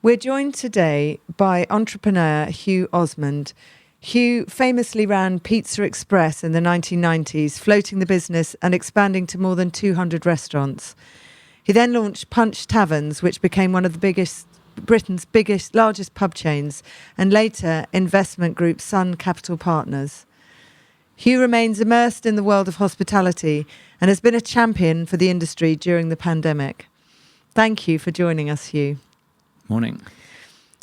We're joined today by entrepreneur Hugh Osmond. Hugh famously ran Pizza Express in the 1990s, floating the business and expanding to more than 200 restaurants. He then launched Punch Taverns, which became one of Britain's largest pub chains, and later investment group Sun Capital Partners. Hugh remains immersed in the world of hospitality and has been a champion for the industry during the pandemic. Thank you for joining us, Hugh. Morning.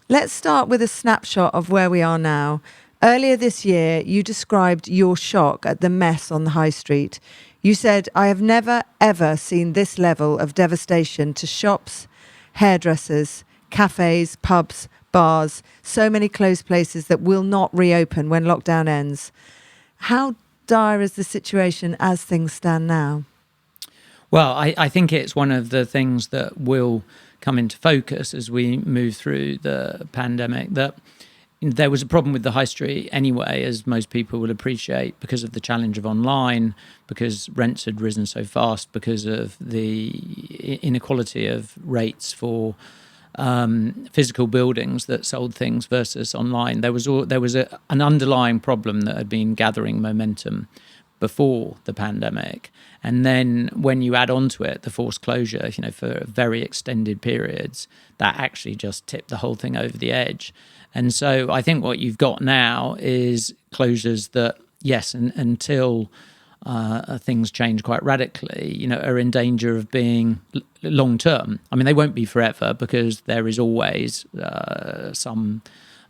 Let's start with a snapshot of where we are now. Earlier this year, you described your shock at the mess on the high street. You said, "I have never, ever seen this level of devastation to shops, hairdressers, cafes, pubs, bars, so many closed places that will not reopen when lockdown ends." How dire is the situation as things stand now? Well, I think it's one of the things that will come into focus as we move through the pandemic, that there was a problem with the high street anyway, as most people will appreciate, because of the challenge of online, because rents had risen so fast, because of the inequality of rates for physical buildings that sold things versus online. There was an underlying problem that had been gathering momentum before the pandemic, and then when you add on to it the forced closure, for very extended periods, that actually just tipped the whole thing over the edge. And so I think what you've got now is closures that, yes, until things change quite radically, are in danger of being long term. I mean, they won't be forever, because there is always some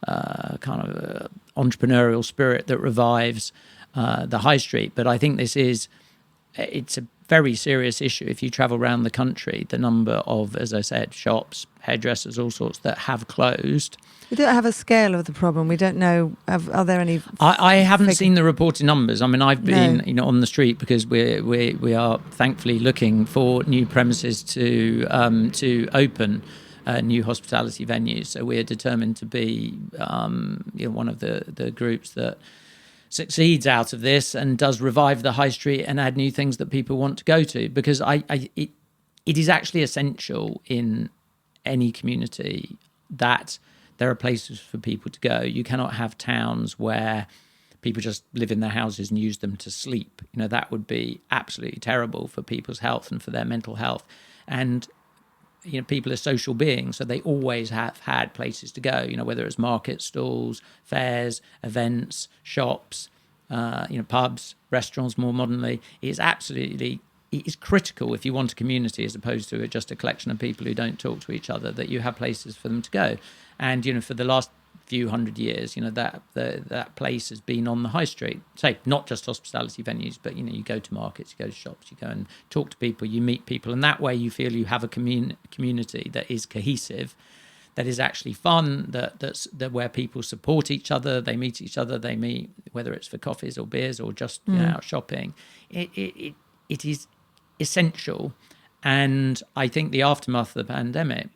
kind of entrepreneurial spirit that revives the high street. But I think it's a very serious issue. If you travel around the country, the number of, as I said, shops, hairdressers, all sorts that have closed. We don't have a scale of the problem. We don't know. Are there any? I haven't seen the reported numbers. I mean, I've been on the street because we are thankfully looking for new premises to open new hospitality venues. So we're determined to be one of the groups that succeeds out of this and does revive the high street and add new things that people want to go to, because it is actually essential in any community that there are places for people to go. You cannot have towns where people just live in their houses and use them to sleep. That would be absolutely terrible for people's health and for their mental health. And people are social beings, so they always have had places to go, whether it's market stalls, fairs, events, shops, pubs, restaurants more modernly. It is critical if you want a community, as opposed to just a collection of people who don't talk to each other, that you have places for them to go. And, for the last few hundred years, that place has been on the high street. Say, not just hospitality venues, but, you go to markets, you go to shops, you go and talk to people, you meet people. And that way you feel you have a community that is cohesive, that is actually fun, that's where people support each other, they meet each other, they meet, whether it's for coffees or beers or just out shopping. It is essential. And I think the aftermath of the pandemic,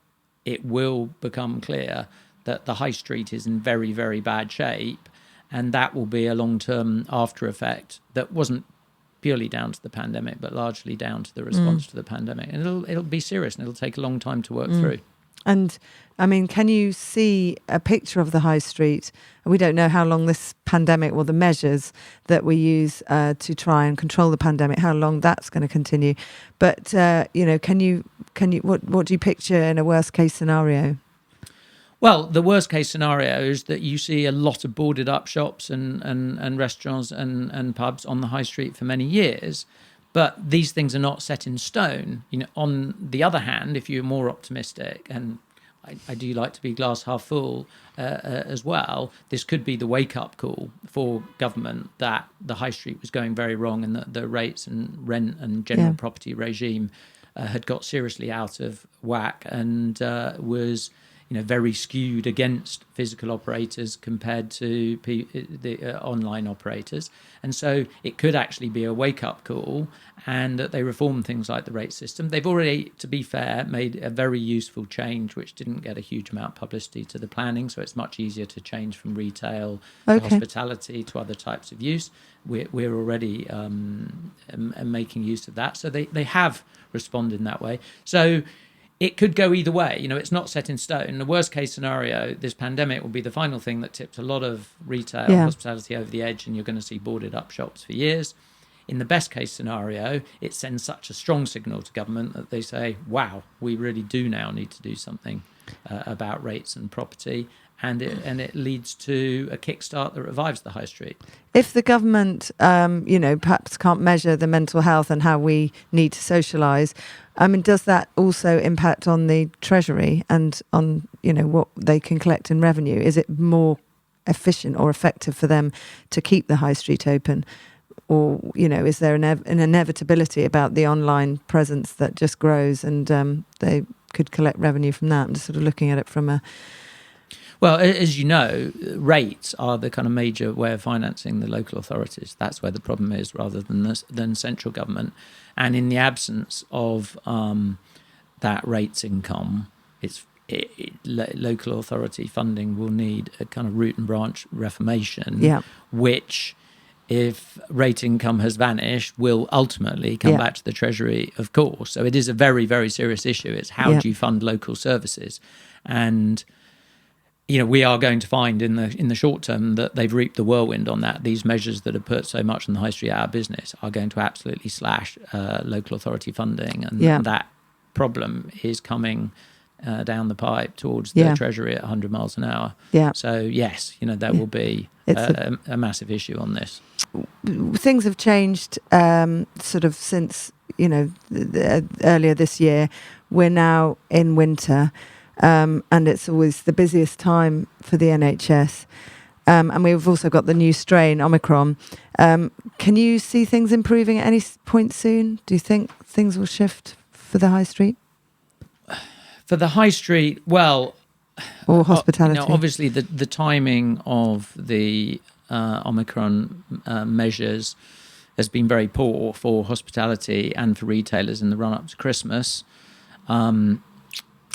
it will become clear that the high street is in very, very bad shape, and that will be a long-term after effect that wasn't purely down to the pandemic, but largely down to the response to the pandemic. And it'll be serious, and it'll take a long time to work through. And I mean, can you see a picture of the high street? We don't know how long this pandemic, or the measures that we use to try and control the pandemic, how long that's going to continue. But can you what do you picture in a worst case scenario? Well, the worst case scenario is that you see a lot of boarded up shops and restaurants and pubs on the high street for many years. But these things are not set in stone. On the other hand, if you're more optimistic, and I do like to be glass half full as well, this could be the wake-up call for government that the high street was going very wrong, and that the rates and rent and general property regime had got seriously out of whack and was very skewed against physical operators compared to the online operators. And so it could actually be a wake-up call, and that they reform things like the rate system. They've already, to be fair, made a very useful change, which didn't get a huge amount of publicity, to the planning. So it's much easier to change from retail to hospitality to other types of use. We're already making use of that. So they have responded in that way. So it could go either way. It's not set in stone. In the worst case scenario, this pandemic will be the final thing that tips a lot of retail hospitality over the edge, and you're going to see boarded up shops for years. In the best case scenario, it sends such a strong signal to government that they say, wow, we really do now need to do something about rates and property. And it leads to a kickstart that revives the high street. If the government, perhaps can't measure the mental health and how we need to socialise, does that also impact on the Treasury and on, what they can collect in revenue? Is it more efficient or effective for them to keep the high street open? Or, is there an inevitability about the online presence that just grows and they could collect revenue from that? I'm just sort of looking at it from a... Well, as you know, rates are the kind of major way of financing the local authorities. That's where the problem is, rather than central government. And in the absence of that rates income, local authority funding will need a kind of root and branch reformation, which, if rate income has vanished, will ultimately come back to the Treasury, of course. So it is a very, very serious issue. It's how do you fund local services? And we are going to find in the short term that they've reaped the whirlwind on that. These measures that have put so much on the high street out of business are going to absolutely slash local authority funding, and that problem is coming down the pipe towards the Treasury at 100 miles an hour. So yes, there will be a massive issue on this. Things have changed sort of since earlier this year. We're now in winter. And it's always the busiest time for the NHS. And we've also got the new strain, Omicron. Can you see things improving at any point soon? Do you think things will shift for the high street? For the high street, well... Or hospitality? Obviously, the timing of the Omicron measures has been very poor for hospitality and for retailers in the run-up to Christmas.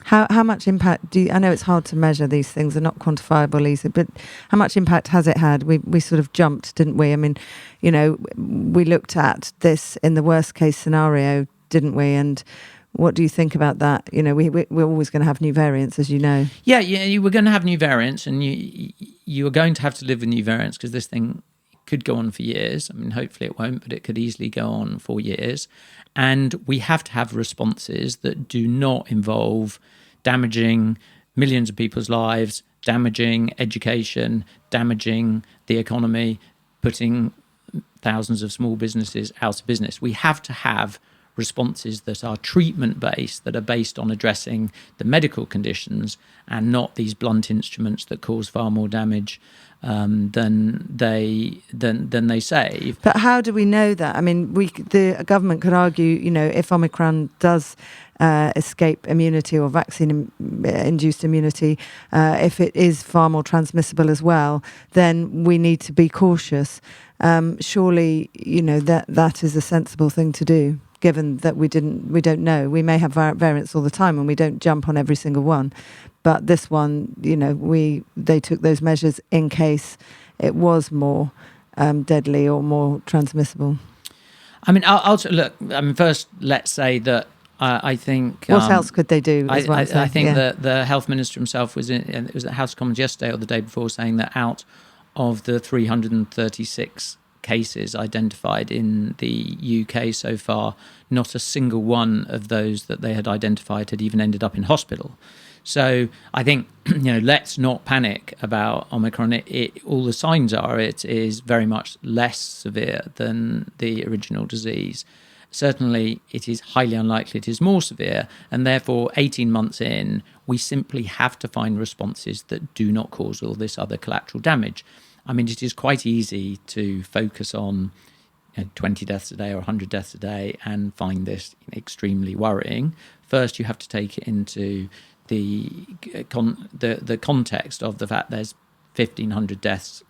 How much impact I know it's hard to measure these things, they're not quantifiable easily, but how much impact has it had? We sort of jumped, didn't we? We looked at this in the worst case scenario, didn't we? And what do you think about that? We're always going to have new variants, as you know. Yeah, you were going to have new variants, and you are going to have to live with new variants, because this thing could go on for years. Hopefully it won't, but it could easily go on for years. And we have to have responses that do not involve damaging millions of people's lives, damaging education, damaging the economy, putting thousands of small businesses out of business. We have to have responses that are treatment-based, that are based on addressing the medical conditions and not these blunt instruments that cause far more damage than they save. But how do we know that? The government could argue, if Omicron does escape immunity or vaccine-induced immunity, if it is far more transmissible as well, then we need to be cautious. Surely, that is a sensible thing to do, given that we don't know. We may have variants all the time and we don't jump on every single one. But this one, they took those measures in case it was more deadly or more transmississible. First, let's say that I think... What else could they do? I think that the health minister himself it was at House of Commons yesterday or the day before, saying that out of the 336 cases identified in the UK so far, not a single one of those that they had identified had even ended up in hospital. So I think, let's not panic about Omicron. All the signs are it is very much less severe than the original disease. Certainly, it is highly unlikely it is more severe, and therefore 18 months in, we simply have to find responses that do not cause all this other collateral damage. It is quite easy to focus on 20 deaths a day or 100 deaths a day and find this extremely worrying. First, you have to take it into the context of the fact there's 1,500 deaths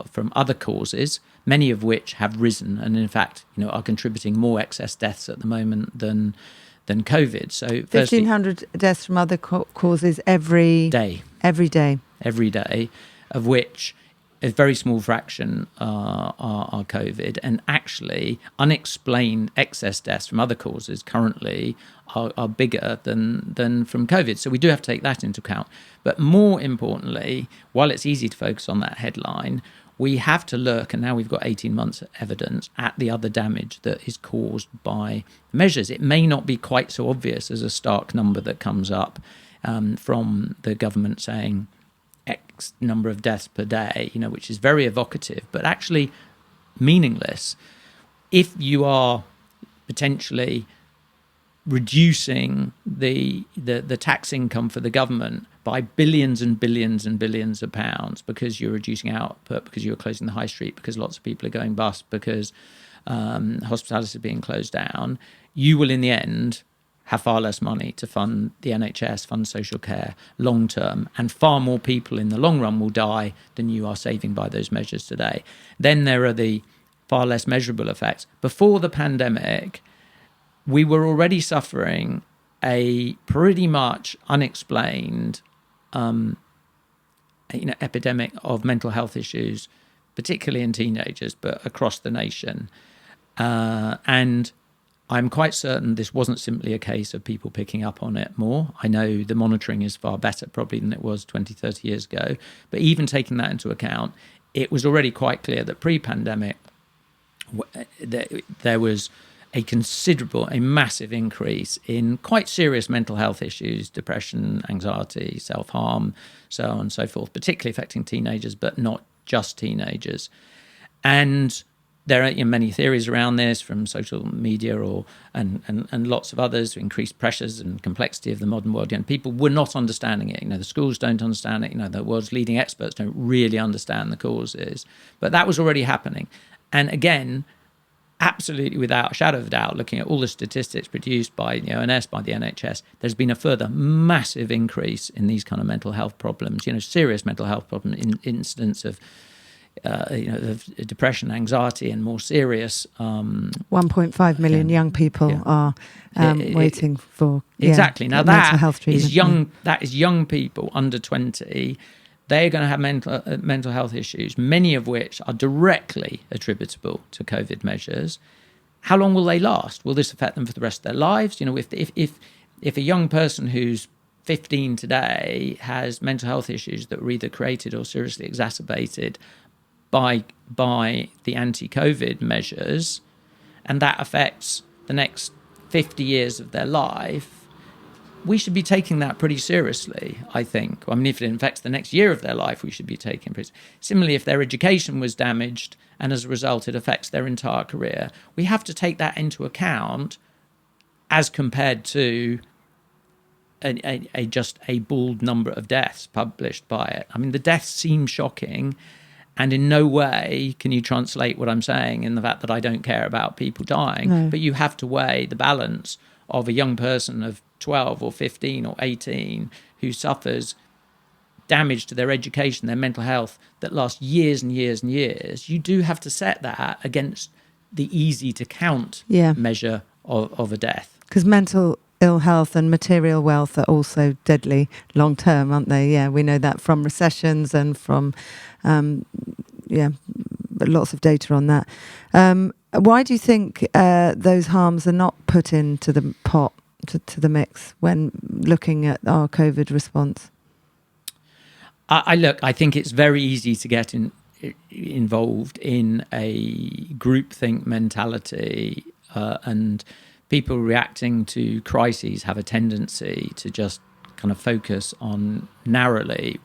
from other causes, many of which have risen and in fact are contributing more excess deaths at the moment than COVID. So 1,500 deaths from other causes every day, of which a very small fraction are COVID, and actually unexplained excess deaths from other causes currently are bigger than from COVID. So we do have to take that into account. But more importantly, while it's easy to focus on that headline, we have to look, and now we've got 18 months of evidence, at the other damage that is caused by measures. It may not be quite so obvious as a stark number that comes up from the government saying X number of deaths per day, which is very evocative, but actually meaningless. If you are potentially reducing the tax income for the government by billions and billions and billions of pounds because you're reducing output, because you're closing the high street, because lots of people are going bust, because hospitality is being closed down, you will in the end have far less money to fund the NHS, fund social care long term, and far more people in the long run will die than you are saving by those measures today. Then there are the far less measurable effects. Before the pandemic, we were already suffering a pretty much unexplained epidemic of mental health issues, particularly in teenagers, but across the nation. And I'm quite certain this wasn't simply a case of people picking up on it more. I know the monitoring is far better probably than it was 20, 30 years ago. But even taking that into account, it was already quite clear that pre-pandemic there was a massive increase in quite serious mental health issues, depression, anxiety, self-harm, so on and so forth, particularly affecting teenagers, but not just teenagers. And there are many theories around this from social media and lots of others, increased pressures and complexity of the modern world. People were not understanding it. The schools don't understand it. The world's leading experts don't really understand the causes. But that was already happening. And again, absolutely without a shadow of a doubt, looking at all the statistics produced by ONS, by the NHS, there's been a further massive increase in these kind of mental health problems, serious mental health problems, incidents of depression, anxiety, and more serious. 1.5 million young people are waiting for exactly. Now mental health treatment. That is young people under 20. They're going to have mental health issues, many of which are directly attributable to COVID measures. How long will they last? Will this affect them for the rest of their lives? If a young person who's 15 today has mental health issues that were either created or seriously exacerbated by the anti-COVID measures, and that affects the next 50 years of their life, we should be taking that pretty seriously, I think. If it affects the next year of their life, we should be taking it pretty seriously. Similarly, if their education was damaged and as a result it affects their entire career, we have to take that into account as compared to just a bald number of deaths published by it. The deaths seem shocking, and in no way can you translate what I'm saying in the fact that I don't care about people dying. No. But you have to weigh the balance of a young person of 12 or 15 or 18 who suffers damage to their education, their mental health that lasts years and years and years. You do have to set that against the easy to count measure of a death. Because mental ill health and material wealth are also deadly long term, aren't they? Yeah, we know that from recessions and from lots of data on that. Why do you think those harms are not put into the pot, to the mix, when looking at our COVID response? I think it's very easy to get involved in a groupthink mentality, and people reacting to crises have a tendency to just kind of focus on narrowly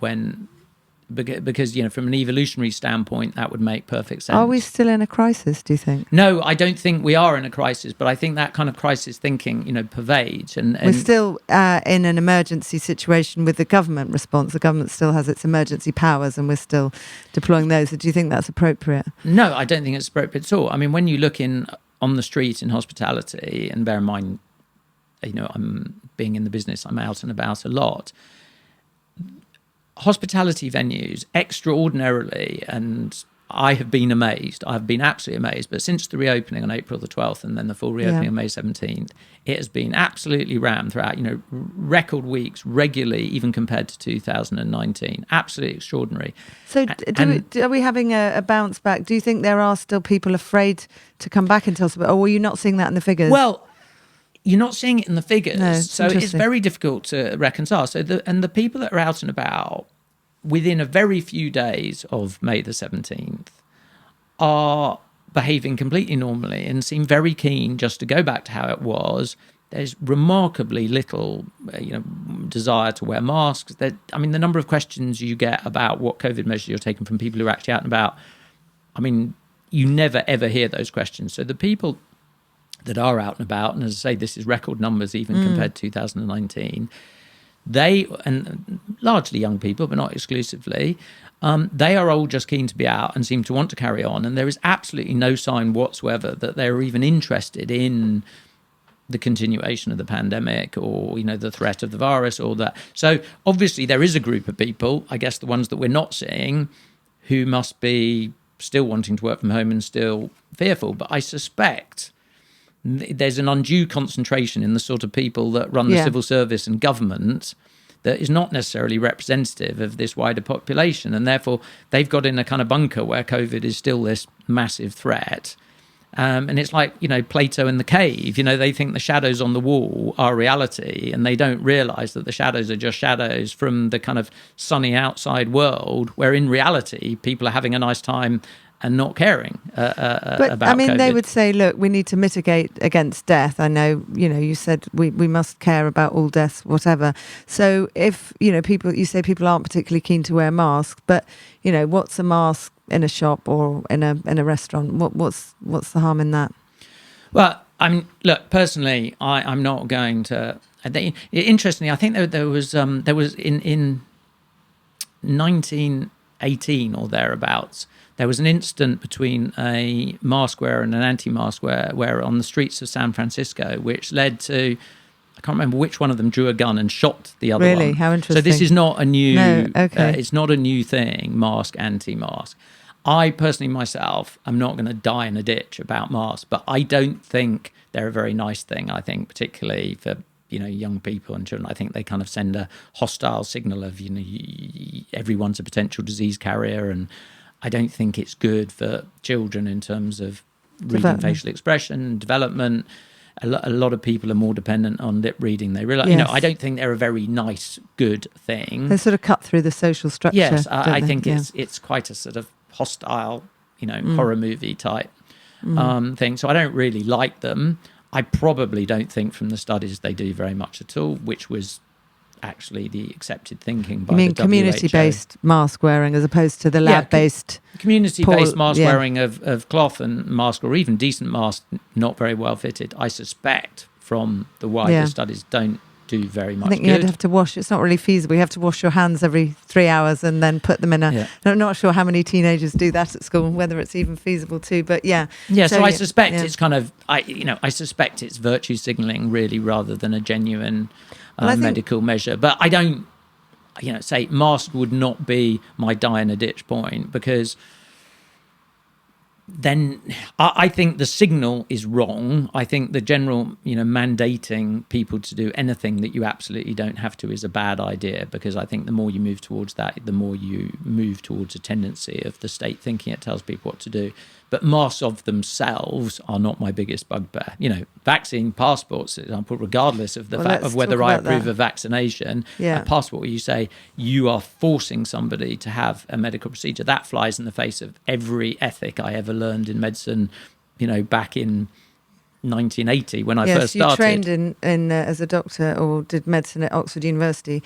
because from an evolutionary standpoint, that would make perfect sense. Are we still in a crisis, do you think? No, I don't think we are in a crisis, but I think that kind of crisis thinking, pervades. And we're still in an emergency situation with the government response. The government still has its emergency powers, and we're still deploying those. So do you think that's appropriate? No, I don't think it's appropriate at all. When you look on the street in hospitality, and bear in mind, I'm being in the business, I'm out and about a lot. Hospitality venues extraordinarily and I have been amazed. I've been absolutely amazed. But since the reopening on April the 12th and then the full reopening on May 17th, it has been absolutely rammed throughout, record weeks regularly, even compared to 2019. Absolutely extraordinary. So are we having a bounce back? Do you think there are still people afraid to come back into hospital? Or were you not seeing that in the figures? Well, you're not seeing it in the figures. No, so it's very difficult to reconcile. So the people that are out and about within a very few days of May the 17th are behaving completely normally and seem very keen just to go back to how it was. There's remarkably little, desire to wear masks. The number of questions you get about what COVID measures you're taking from people who are actually out and about, you never, ever hear those questions. So the people that are out and about, and as I say, this is record numbers even compared to 2019, they, and largely young people, but not exclusively, they are all just keen to be out and seem to want to carry on. And there is absolutely no sign whatsoever that they're even interested in the continuation of the pandemic or, the threat of the virus or that. So obviously there is a group of people, I guess the ones that we're not seeing, who must be still wanting to work from home and still fearful. But I suspect there's an undue concentration in the sort of people that run the civil service and government that is not necessarily representative of this wider population. And therefore, they've got in a kind of bunker where COVID is still this massive threat. And it's like, Plato in the cave, they think the shadows on the wall are reality, and they don't realise that the shadows are just shadows from the kind of sunny outside world, where in reality, people are having a nice time and not caring about COVID. They would say, look, we need to mitigate against death. I know, you said we must care about all deaths, whatever. So if, you say people aren't particularly keen to wear masks, but, what's a mask in a shop or in a restaurant? What's the harm in that? Well, look, personally, I'm not going to. Interestingly, I think there was in 1918 or thereabouts, there was an incident between a mask wearer and an anti-mask wearer on the streets of San Francisco, which led to, I can't remember which one of them drew a gun and shot the other one. Really? How interesting. So this is not a new, it's not a new thing, mask, anti-mask. I personally myself am not going to die in a ditch about masks, but I don't think they're a very nice thing. I think particularly for young people and children, I think they kind of send a hostile signal of everyone's a potential disease carrier, and I don't think it's good for children in terms of reading facial expression, development. A lot of people are more dependent on lip reading. They realize, I don't think they're a very nice, good thing. They sort of cut through the social structure. Yes, I think it's quite a sort of hostile, horror movie type thing. So I don't really like them. I probably don't think from the studies they do very much at all, which was actually the accepted thinking by the WHO. Community-based mask wearing as opposed to the lab-based... Community-based mask wearing of cloth and mask, or even decent masks, not very well fitted, I suspect from the wider studies don't do very much good. I think you'd have to wash. It's not really feasible. You have to wash your hands every 3 hours and then put them in a... I'm not sure how many teenagers do that at school, whether it's even feasible too, but so I suspect it's kind of... I suspect it's virtue signalling really rather than a genuine... medical measure. But I don't, say mask would not be my die in a ditch point, because then I think the signal is wrong. I think the general, mandating people to do anything that you absolutely don't have to is a bad idea, because I think the more you move towards that, the more you move towards a tendency of the state thinking it tells people what to do. But masks of themselves are not my biggest bugbear. Vaccine passports, for example, regardless of the fact of whether I approve of vaccination, a passport where you say you are forcing somebody to have a medical procedure, that flies in the face of every ethic I ever learned in medicine, back in 1980 when I first started. You trained in as a doctor or did medicine at Oxford University.